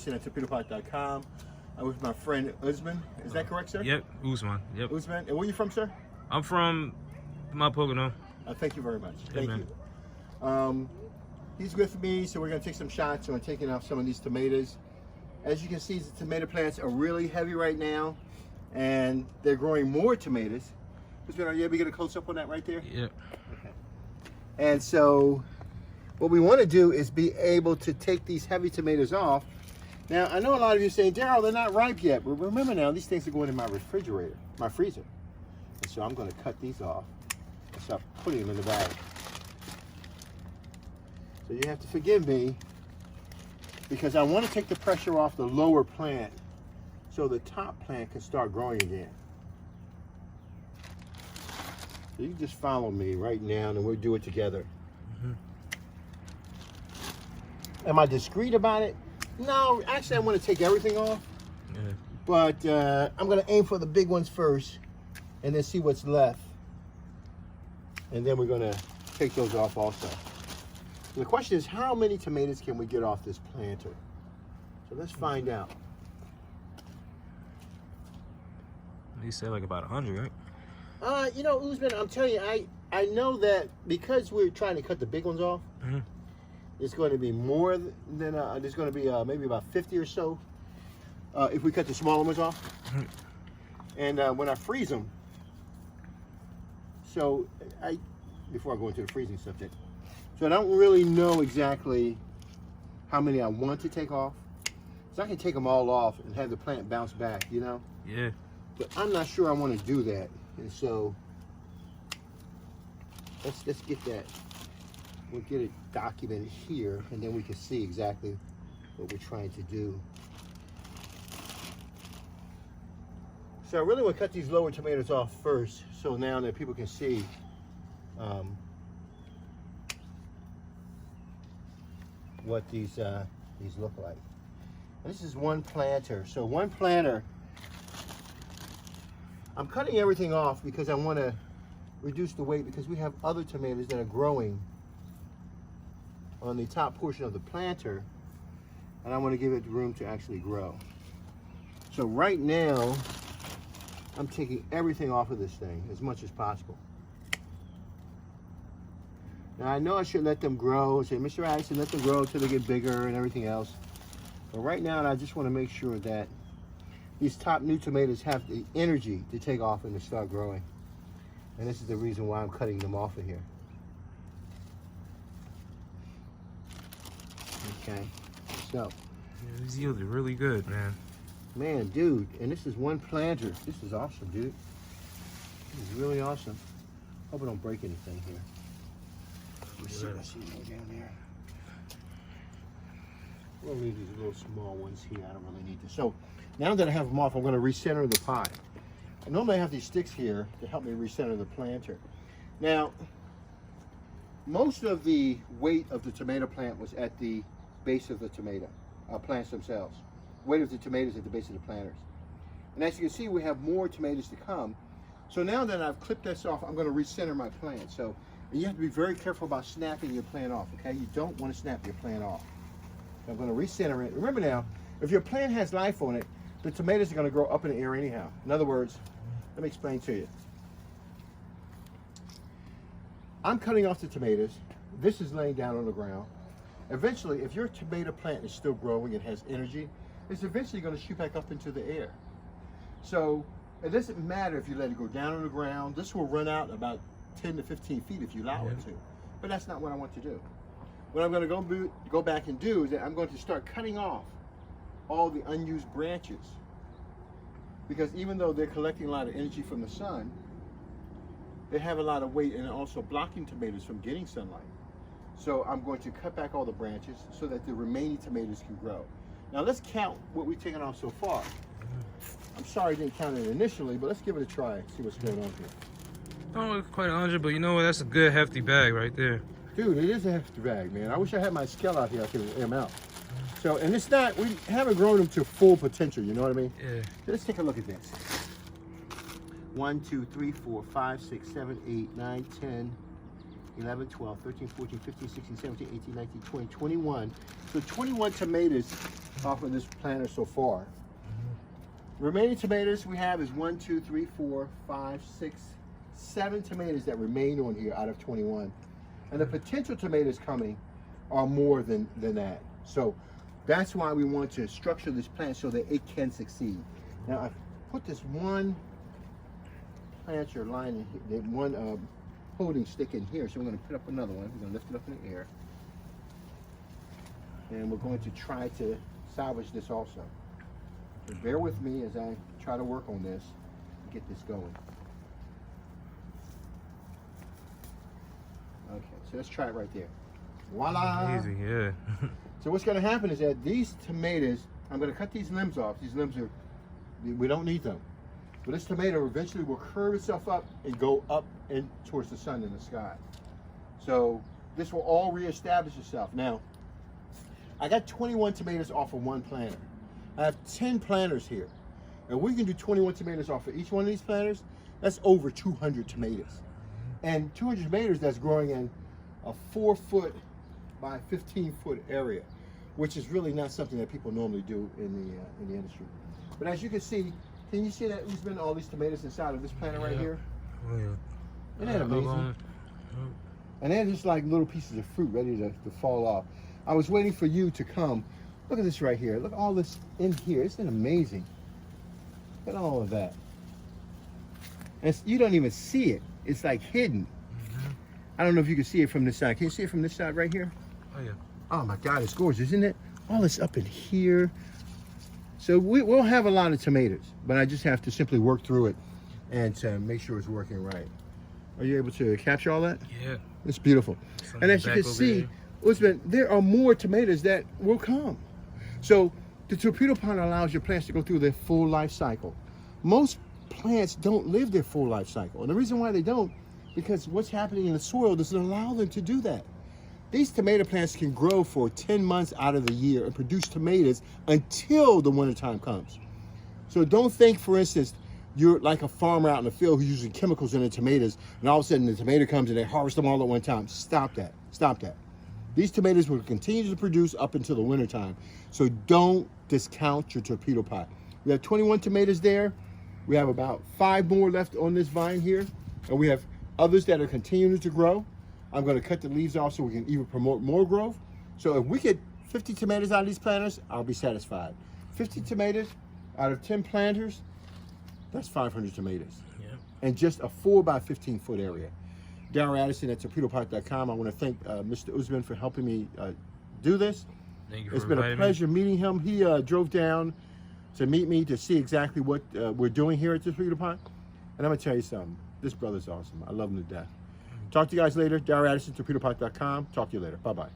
At torpedopot.com. I'm with my friend Usman. Is that correct, sir? Yep, Usman. Yep. Usman. And where are you from, sir? I'm from Mount Pocono. Thank you very much. Yeah, Thank you. He's with me, so we're going to take some shots on taking off some of these tomatoes. As you can see, the tomato plants are really heavy right now, and they're growing more tomatoes. Usman, are you able to get a close-up on that right there? Yep. Okay. And so what we want to do is be able to take these heavy tomatoes off. Now, I know a lot of you are saying, Daryl, they're not ripe yet. But remember now, these things are going in my refrigerator, my freezer. And so I'm going to cut these off and start putting them in the bag. So you have to forgive me because I want to take the pressure off the lower plant so the top plant can start growing again. So you can just follow me right now and we'll do it together. Am I discreet about it? No, actually I want to take everything off. Yeah. But I'm going to aim for the big ones first and then see what's left. And then we're going to take those off also. The question is, how many tomatoes can we get off this planter? So let's find out. You said like about 100, right? You know, Usman, I'm telling you, I know that because we're trying to cut the big ones off, it's going to be more than, there's going to be maybe about 50 or so if we cut the smaller ones off. And when I freeze them, so before I go into the freezing subject, so I don't really know exactly how many I want to take off. So I can take them all off and have the plant bounce back, you know? Yeah. But I'm not sure I want to do that. And so let's get that. We'll get it documented here, and then we can see exactly what we're trying to do. So I really want to cut these lower tomatoes off first, so now that people can see what these look like. And this is one planter. So one planter, I'm cutting everything off because I want to reduce the weight because we have other tomatoes that are growing on the top portion of the planter, and I want to give it room to actually grow. So right now, I'm taking everything off of this thing as much as possible. Now I know I should let them grow. Say, Mr. Addison, let them grow until they get bigger and everything else. But right now, I just want to make sure that these top new tomatoes have the energy to take off and to start growing. And this is the reason why I'm cutting them off of here. Okay, so. Yeah, these yielded really good, man. Man, dude, and this is one planter. This is awesome, dude. This is really awesome. Hope I don't break anything here. Let me see what I see down there. We'll leave these little small ones here. I don't really need this. So now that I have them off, I'm going to recenter the pot. I normally have these sticks here to help me recenter the planter. Now, most of the weight of the tomato plant was at the base of the tomato plants themselves. Weight of the tomatoes at the base of the planters. And as you can see, we have more tomatoes to come. So now that I've clipped this off, I'm going to recenter my plant. So you have to be very careful about snapping your plant off, okay? You don't want to snap your plant off. So I'm going to recenter it. Remember now, if your plant has life on it, the tomatoes are going to grow up in the air anyhow. In other words, let me explain to you. I'm cutting off the tomatoes. This is laying down on the ground. Eventually, if your tomato plant is still growing and has energy, it's eventually going to shoot back up into the air. So it doesn't matter if you let it go down on the ground. This will run out about 10 to 15 feet if you allow it to. But that's not what I want to do. What I'm going to go back and do is that I'm going to start cutting off all the unused branches. Because even though they're collecting a lot of energy from the sun, they have a lot of weight and also blocking tomatoes from getting sunlight. So I'm going to cut back all the branches so that the remaining tomatoes can grow. Now let's count what we've taken off so far. I'm sorry I didn't count it initially, but let's give it a try, see what's going on here. Oh, quite 100, but you know what? That's a good hefty bag right there. Dude, it is a hefty bag, man. I wish I had my scale out here. I could air them out. So, and it's not, we haven't grown them to full potential, you know what I mean? Yeah. So let's take a look at this. 1, 2, 3, 4, 5, 6, 7, 8, 9, 10, 11, 12, 13, 14, 15, 16, 17, 18, 19, 20, 21. So 21 tomatoes off of this planter so far. Remaining tomatoes we have is 1, 2, 3, 4, 5, 6, 7 tomatoes that remain on here out of 21. And the potential tomatoes coming are more than that. So that's why we want to structure this plant so that it can succeed. Now I've put this one planter line in here, one holding stick in here. So we're going to put up another one. We're going to lift it up in the air. And we're going to try to salvage this also. So bear with me as I try to work on this and get this going. Okay, so let's try it right there. Voila! Easy, yeah. So what's going to happen is that these tomatoes, I'm going to cut these limbs off. These limbs are, we don't need them. But this tomato eventually will curve itself up and go up and towards the sun in the sky. So this will all reestablish itself. Now, I got 21 tomatoes off of one planter. I have 10 planters here. And we can do 21 tomatoes off of each one of these planters. That's over 200 tomatoes. And 200 tomatoes that's growing in a 4-foot by 15-foot area, which is really not something that people normally do in the industry. But as you can see that there's been all these tomatoes inside of this planter right here? Oh, yeah. Isn't that amazing? And they're just like little pieces of fruit ready to fall off. I was waiting for you to come. Look at this right here. Look at all this in here. Isn't it amazing? Look at all of that. And you don't even see it. It's like hidden. I don't know if you can see it from this side. Can you see it from this side right here? Oh, yeah. Oh my God, it's gorgeous, isn't it? All this up in here. So we'll have a lot of tomatoes, but I just have to simply work through it and make sure it's working right. Are you able to capture all that? Yeah. It's beautiful. And as you can see, there are more tomatoes that will come. So the torpedo pond allows your plants to go through their full life cycle. Most plants don't live their full life cycle. And the reason why they don't, because what's happening in the soil doesn't allow them to do that. These tomato plants can grow for 10 months out of the year and produce tomatoes until the winter time comes. So don't think, for instance, you're like a farmer out in the field who's using chemicals in the tomatoes, and all of a sudden the tomato comes and they harvest them all at one time. Stop that. Stop that. These tomatoes will continue to produce up until the winter time. So don't discount your torpedo pot. We have 21 tomatoes there. We have about 5 more left on this vine here, and we have others that are continuing to grow. I'm going to cut the leaves off so we can even promote more growth. So if we get 50 tomatoes out of these planters, I'll be satisfied. 50 tomatoes out of 10 planters, that's 500 tomatoes. Yeah. And just a 4 by 15 foot area. Darryl Addison at torpedopot.com. I want to thank Mr. Usman for helping me do this. Thank you for It's been a pleasure meeting him. He drove down to meet me to see exactly what we're doing here at Torpedo Pot. And I'm going to tell you something. This brother's awesome. I love him to death. Talk to you guys later. Darryl Addison, torpedopot.com. Talk to you later. Bye-bye.